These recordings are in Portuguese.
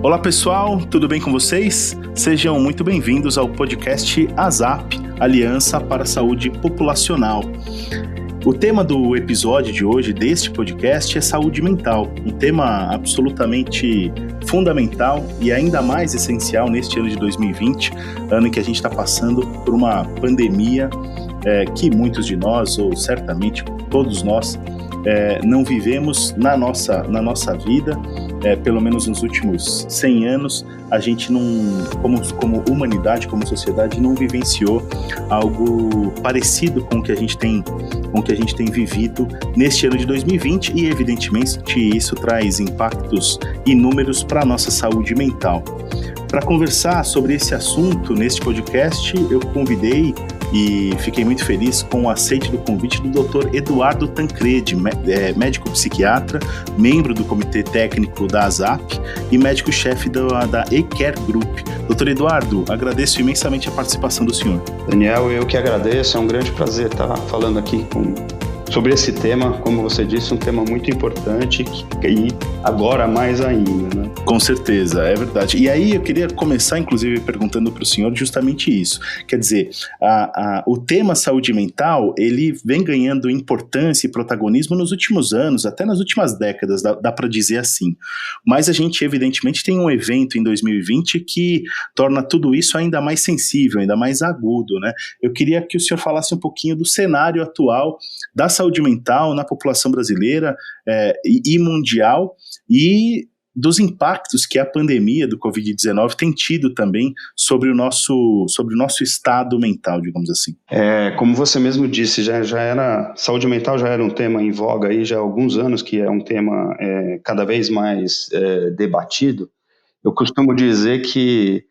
Olá pessoal, tudo bem com vocês? Sejam muito bem-vindos ao podcast ASAP, Aliança para a Saúde Populacional. O tema do episódio de hoje, deste podcast, é saúde mental, um tema absolutamente fundamental e ainda mais essencial neste ano de 2020, ano em que a gente está passando por uma pandemia que muitos de nós, ou certamente todos nós, não vivemos na nossa vida. Pelo menos nos últimos 100 anos, a gente não, como humanidade, como sociedade, não vivenciou algo parecido com o que a gente tem vivido neste ano de 2020 e, evidentemente, isso traz impactos inúmeros para a nossa saúde mental. Para conversar sobre esse assunto neste podcast, eu convidei e fiquei muito feliz com o aceite do convite do Dr. Eduardo Tancredi, médico psiquiatra, membro do Comitê Técnico da ASAP e médico-chefe da eCare Group. Dr. Eduardo, agradeço imensamente a participação do senhor. Daniel, eu que agradeço, é um grande prazer estar falando aqui sobre esse tema, como você disse, um tema muito importante e agora mais ainda, né? Com certeza, é verdade. E aí eu queria começar, inclusive, perguntando para o senhor justamente isso. Quer dizer, o tema saúde mental, ele vem ganhando importância e protagonismo nos últimos anos, até nas últimas décadas, dá para dizer assim. Mas a gente, evidentemente, tem um evento em 2020 que torna tudo isso ainda mais sensível, ainda mais agudo, né? Eu queria que o senhor falasse um pouquinho do cenário atual da saúde mental na população brasileira e mundial e dos impactos que a pandemia do Covid-19 tem tido também sobre o nosso estado mental, digamos assim. Como você mesmo disse, saúde mental já era um tema em voga aí já há alguns anos, que é um tema cada vez mais debatido. Eu costumo dizer que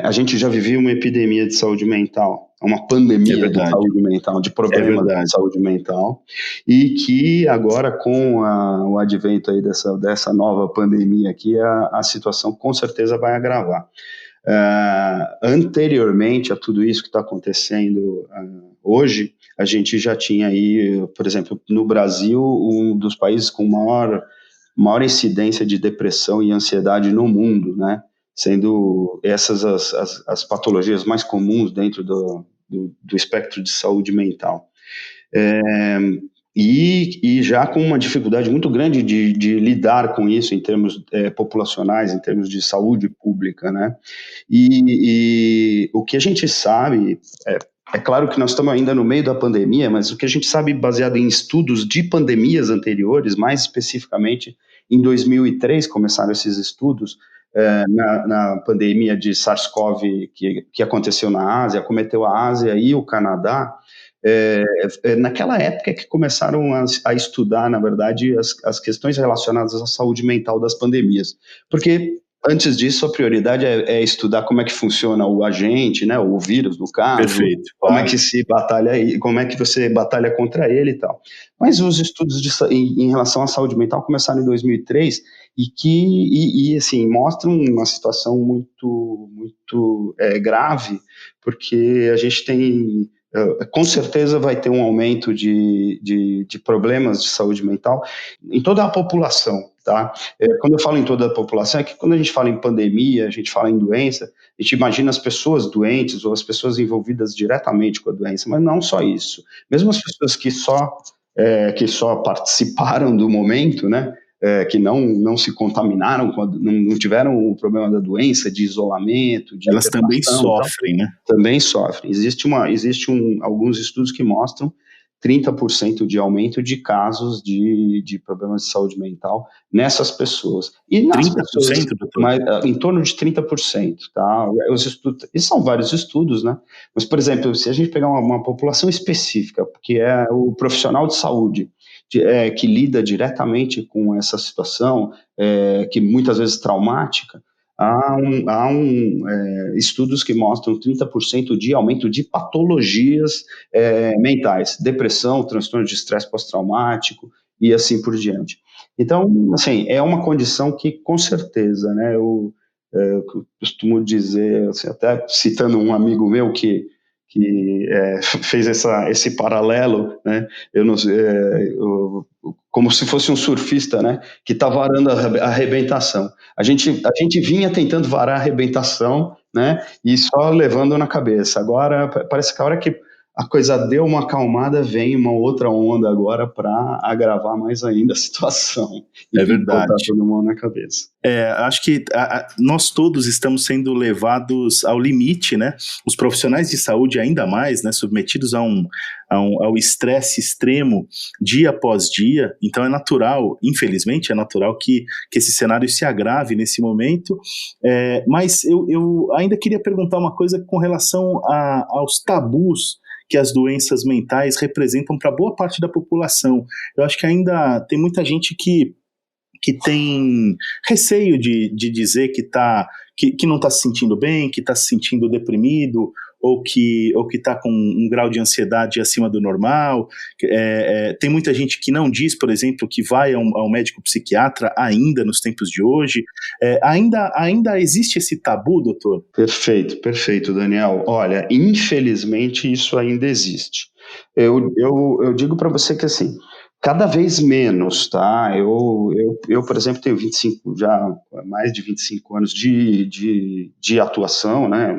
a gente já vivia uma epidemia de saúde mental, uma pandemia de saúde mental, de problemas de saúde mental, e que agora com o advento aí dessa nova pandemia aqui, a situação com certeza vai agravar. Anteriormente a tudo isso que está acontecendo hoje, a gente já tinha aí, por exemplo, no Brasil, um dos países com maior incidência de depressão e ansiedade no mundo, né? Sendo essas as patologias mais comuns dentro do espectro de saúde mental. E já com uma dificuldade muito grande de lidar com isso em termos populacionais, em termos de saúde pública, né? E o que a gente sabe, é claro que nós estamos ainda no meio da pandemia, mas o que a gente sabe baseado em estudos de pandemias anteriores, mais especificamente em 2003 começaram esses estudos, na pandemia de SARS-CoV que aconteceu na Ásia, acometeu a Ásia e o Canadá, naquela época que começaram a estudar, na verdade, as questões relacionadas à saúde mental das pandemias. Porque antes disso, a prioridade é estudar como é que funciona o agente, né, o vírus, no caso. Perfeito, como é que se batalha, como é que você batalha contra ele e tal. Mas os estudos em relação à saúde mental começaram em 2003 e assim, mostram uma situação muito, muito grave, porque a gente tem... com certeza vai ter um aumento de problemas de saúde mental em toda a população, tá? Quando eu falo em toda a população, é que quando a gente fala em pandemia, a gente fala em doença, a gente imagina as pessoas doentes ou as pessoas envolvidas diretamente com a doença, mas não só isso. Mesmo as pessoas que só participaram do momento, né? Que não se contaminaram, não tiveram o problema da doença, de isolamento, de elas também sofrem, né? Também sofrem. Existem alguns estudos que mostram 30% de aumento de casos de problemas de saúde mental nessas pessoas. E nas 30%, pessoas, doutor? em torno de 30%, tá? E são vários estudos, né? Mas, por exemplo, se a gente pegar uma população específica, que é o profissional de saúde, que lida diretamente com essa situação, que muitas vezes traumática, há estudos que mostram 30% de aumento de patologias mentais, depressão, transtorno de estresse pós-traumático e assim por diante. Então, assim, é uma condição que, com certeza, né, eu costumo dizer, assim, até citando um amigo meu que fez esse paralelo, né? Como se fosse um surfista, né? Que está varando a arrebentação. A gente vinha tentando varar a arrebentação, né? E só levando na cabeça. Agora, parece que a hora que a coisa deu uma acalmada, vem uma outra onda agora para agravar mais ainda a situação. É verdade. Botar todo mundo na cabeça. Acho que nós todos estamos sendo levados ao limite, né? Os profissionais de saúde ainda mais, né? Submetidos ao estresse extremo dia após dia. Então é natural, infelizmente, é natural que esse cenário se agrave nesse momento. Mas eu ainda queria perguntar uma coisa com relação aos tabus que as doenças mentais representam para boa parte da população. Eu acho que ainda tem muita gente que tem receio de dizer que não está se sentindo bem, que está se sentindo deprimido, ou que está com um grau de ansiedade acima do normal. Tem muita gente que não diz, por exemplo, que vai ao médico psiquiatra ainda nos tempos de hoje. Ainda existe esse tabu, doutor? Perfeito, Daniel. Olha, infelizmente isso ainda existe. Eu digo para você que assim, cada vez menos, tá? Eu, por exemplo, tenho mais de 25 anos de atuação, né,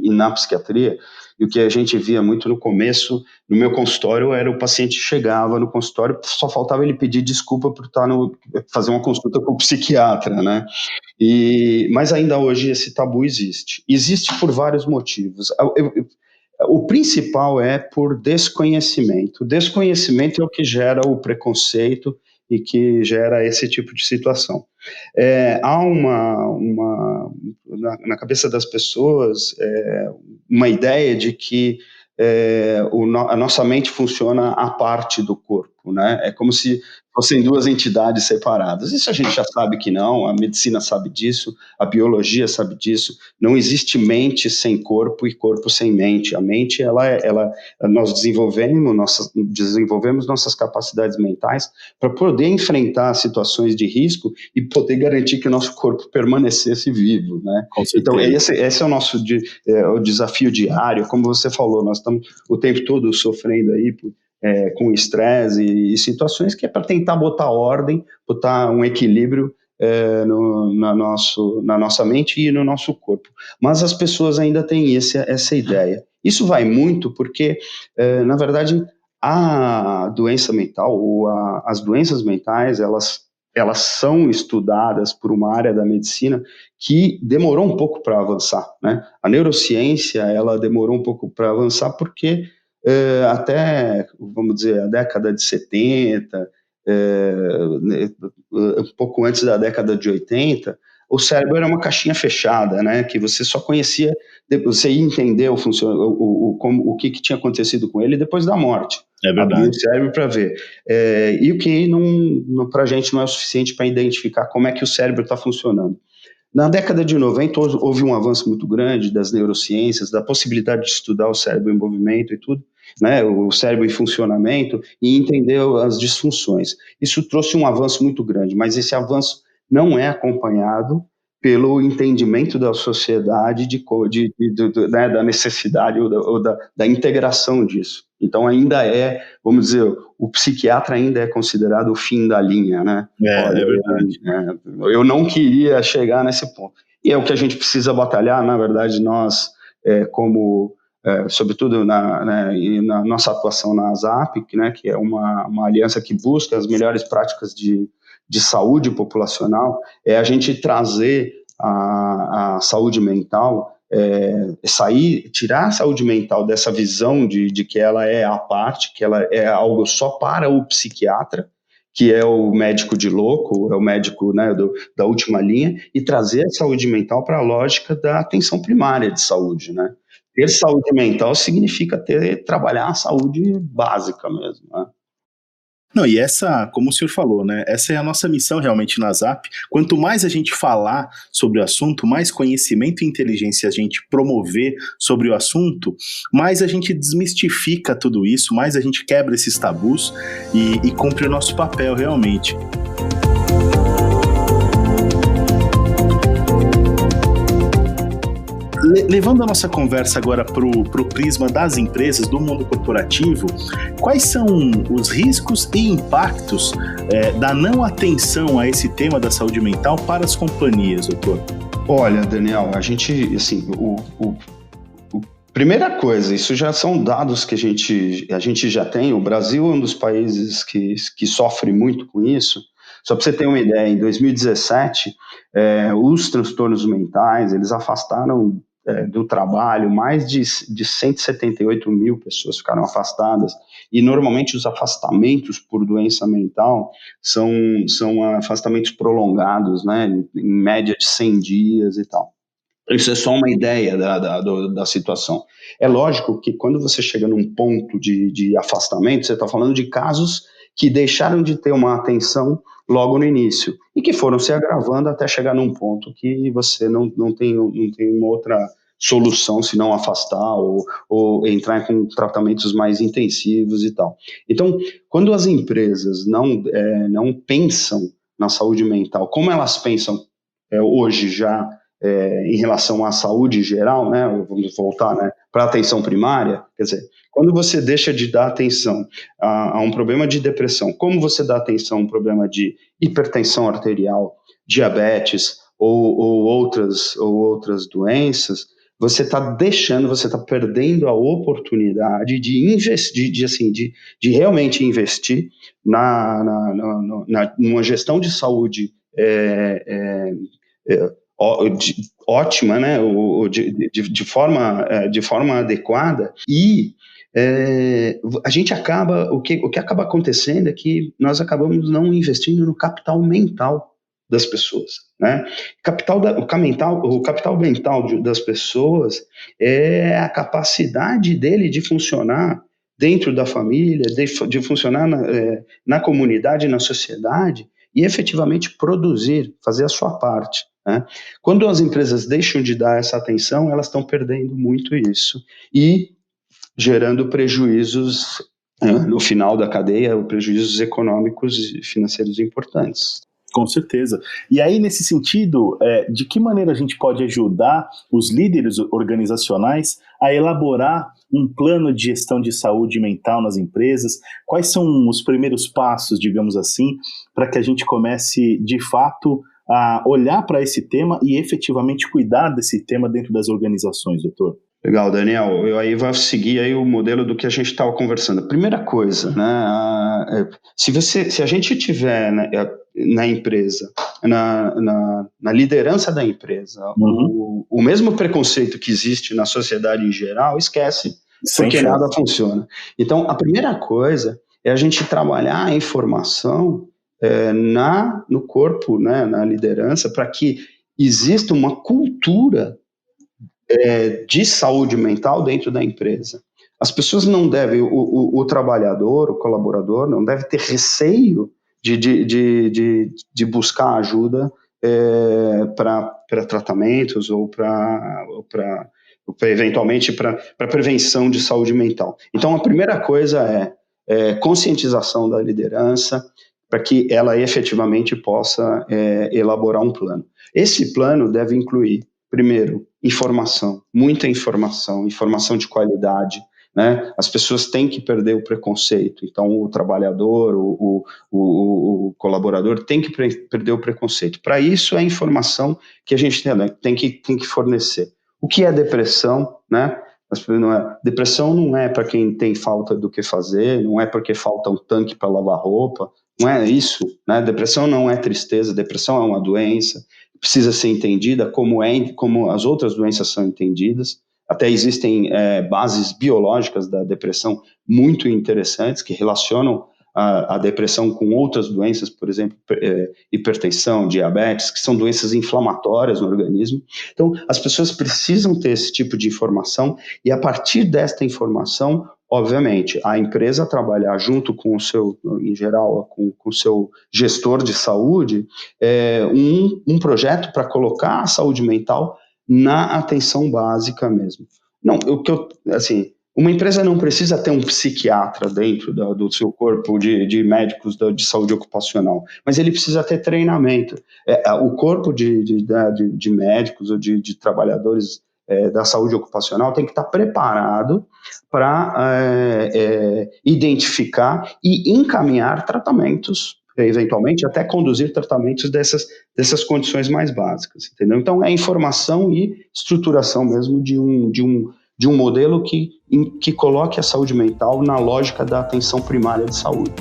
na psiquiatria, e o que a gente via muito no começo, no meu consultório, era o paciente chegava no consultório, só faltava ele pedir desculpa por fazer uma consulta com o psiquiatra, né? Mas ainda hoje esse tabu existe. Existe por vários motivos. O principal é por desconhecimento. O desconhecimento é o que gera o preconceito e que gera esse tipo de situação. Há na cabeça das pessoas uma ideia de que a nossa mente funciona à parte do corpo, né? É como se fossem duas entidades separadas. Isso a gente já sabe que não, a medicina sabe disso, a biologia sabe disso. Não existe mente sem corpo e corpo sem mente. A mente, nós desenvolvemos nossas capacidades mentais para poder enfrentar situações de risco e poder garantir que o nosso corpo permanecesse vivo, né? Então, esse é o nosso o desafio diário. Como você falou, nós estamos o tempo todo sofrendo aí com estresse e situações que é para tentar botar ordem, botar um equilíbrio na nossa mente e no nosso corpo. Mas as pessoas ainda têm essa ideia. Isso vai muito porque, na verdade, a doença mental ou as doenças mentais, elas são estudadas por uma área da medicina que demorou um pouco para avançar, né? A neurociência, ela demorou um pouco para avançar porque até, vamos dizer, a década de 70, um pouco antes da década de 80, o cérebro era uma caixinha fechada, né, que você só conhecia, você ia entender o que tinha acontecido com ele depois da morte. É verdade. Abrir o cérebro para ver. E o que para a gente não é o suficiente para identificar como é que o cérebro está funcionando. Na década de 90 houve um avanço muito grande das neurociências, da possibilidade de estudar o cérebro em movimento e tudo, né, o cérebro em funcionamento, e entender as disfunções. Isso trouxe um avanço muito grande, mas esse avanço não é acompanhado pelo entendimento da sociedade né, da necessidade ou da integração disso. Então ainda vamos dizer, o psiquiatra ainda é considerado o fim da linha, né? É verdade. Eu não queria chegar nesse ponto. E é o que a gente precisa batalhar, na verdade, nós, sobretudo na nossa atuação na ASAP, né, que é uma aliança que busca as melhores práticas de saúde populacional, é a gente trazer a saúde mental, tirar a saúde mental dessa visão de que ela é à parte, que ela é algo só para o psiquiatra, que é o médico de louco, é o médico, né, da última linha, e trazer a saúde mental para a lógica da atenção primária de saúde, né? Ter saúde mental significa trabalhar a saúde básica mesmo, né? Não, e como o senhor falou, né, essa é a nossa missão realmente na ASAP. Quanto mais a gente falar sobre o assunto, mais conhecimento e inteligência a gente promover sobre o assunto, mais a gente desmistifica tudo isso, mais a gente quebra esses tabus e cumpre o nosso papel realmente. Levando a nossa conversa agora para o prisma das empresas, do mundo corporativo, quais são os riscos e impactos da não atenção a esse tema da saúde mental para as companhias, doutor? Olha, Daniel, a gente, assim, primeira coisa, isso já são dados que a gente já tem. O Brasil é um dos países que sofre muito com isso. Só para você ter uma ideia, em 2017, os transtornos mentais, eles afastaram do trabalho, mais de 178 mil pessoas ficaram afastadas, e normalmente os afastamentos por doença mental são afastamentos prolongados, né, em média de 100 dias e tal. Isso é só uma ideia da situação. É lógico que quando você chega num ponto de afastamento, você está falando de casos que deixaram de ter uma atenção logo no início e que foram se agravando até chegar num ponto que você não tem uma outra solução se não afastar ou entrar com tratamentos mais intensivos e tal. Então, quando as empresas não pensam na saúde mental, como elas pensam hoje já em relação à saúde geral, né, vamos voltar, né, para a atenção primária, quer dizer, quando você deixa de dar atenção a um problema de depressão, como você dá atenção a um problema de hipertensão arterial, diabetes ou outras doenças, você está perdendo a oportunidade de investir, de realmente investir numa gestão de saúde ótima, né, de forma adequada, e a gente acaba, o que acaba acontecendo é que nós acabamos não investindo no capital mental das pessoas, né? O capital mental das pessoas é a capacidade dele de funcionar dentro da família, de funcionar na comunidade, na sociedade, e efetivamente produzir, fazer a sua parte, né? Quando as empresas deixam de dar essa atenção, elas estão perdendo muito isso e gerando prejuízos no final da cadeia, prejuízos econômicos e financeiros importantes. Com certeza. E aí, nesse sentido, de que maneira a gente pode ajudar os líderes organizacionais a elaborar um plano de gestão de saúde mental nas empresas? Quais são os primeiros passos, digamos assim, para que a gente comece, de fato, a olhar para esse tema e efetivamente cuidar desse tema dentro das organizações, doutor? Legal, Daniel. Eu aí vou seguir aí o modelo do que a gente estava conversando. Primeira coisa, né? Se a gente tiver na empresa, na liderança da empresa, o mesmo preconceito que existe na sociedade em geral, esquece, porque nada funciona. Então, a primeira coisa é a gente trabalhar a informação no corpo, né, na liderança, para que exista uma cultura de saúde mental dentro da empresa. As pessoas não devem, o trabalhador, o colaborador, não deve ter receio de buscar ajuda para tratamentos ou para eventualmente para prevenção de saúde mental. Então, a primeira coisa é conscientização da liderança para que ela efetivamente possa elaborar um plano. Esse plano deve incluir, primeiro, informação, muita informação de qualidade, né? As pessoas têm que perder o preconceito. Então, o trabalhador, o colaborador tem que perder o preconceito. Para isso, é a informação que a gente tem que fornecer. O que é depressão, né? Depressão não é para quem tem falta do que fazer, não é porque falta um tanque para lavar roupa, não é isso, né? Depressão não é tristeza, depressão é uma doença, precisa ser entendida como as outras doenças são entendidas. Até existem bases biológicas da depressão muito interessantes que relacionam a depressão com outras doenças, por exemplo, hipertensão, diabetes, que são doenças inflamatórias no organismo. Então, as pessoas precisam ter esse tipo de informação e, a partir desta informação, obviamente, a empresa trabalhar junto com o seu, em geral, com o seu gestor de saúde, um projeto para colocar a saúde mental na atenção básica mesmo. Não, uma empresa não precisa ter um psiquiatra dentro do seu corpo de médicos de saúde ocupacional, mas ele precisa ter treinamento. O corpo de médicos ou de trabalhadores da saúde ocupacional tem que estar preparado para identificar e encaminhar tratamentos, eventualmente até conduzir tratamentos dessas condições mais básicas, entendeu? Então é informação e estruturação mesmo de um modelo que coloque a saúde mental na lógica da atenção primária de saúde.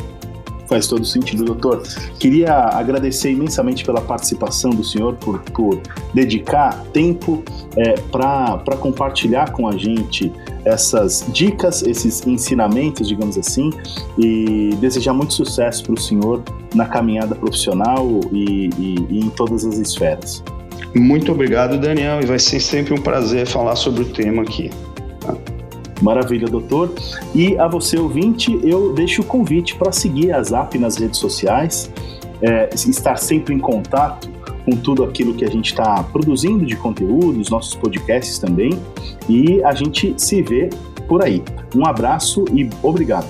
Faz todo sentido, doutor. Queria agradecer imensamente pela participação do senhor, por dedicar tempo para compartilhar com a gente essas dicas, esses ensinamentos, digamos assim, e desejar muito sucesso para o senhor na caminhada profissional e em todas as esferas. Muito obrigado, Daniel, e vai ser sempre um prazer falar sobre o tema aqui. Maravilha, doutor. E a você, ouvinte, eu deixo o convite para seguir a ZAP nas redes sociais, estar sempre em contato com tudo aquilo que a gente está produzindo de conteúdo, os nossos podcasts também, e a gente se vê por aí. Um abraço e obrigado.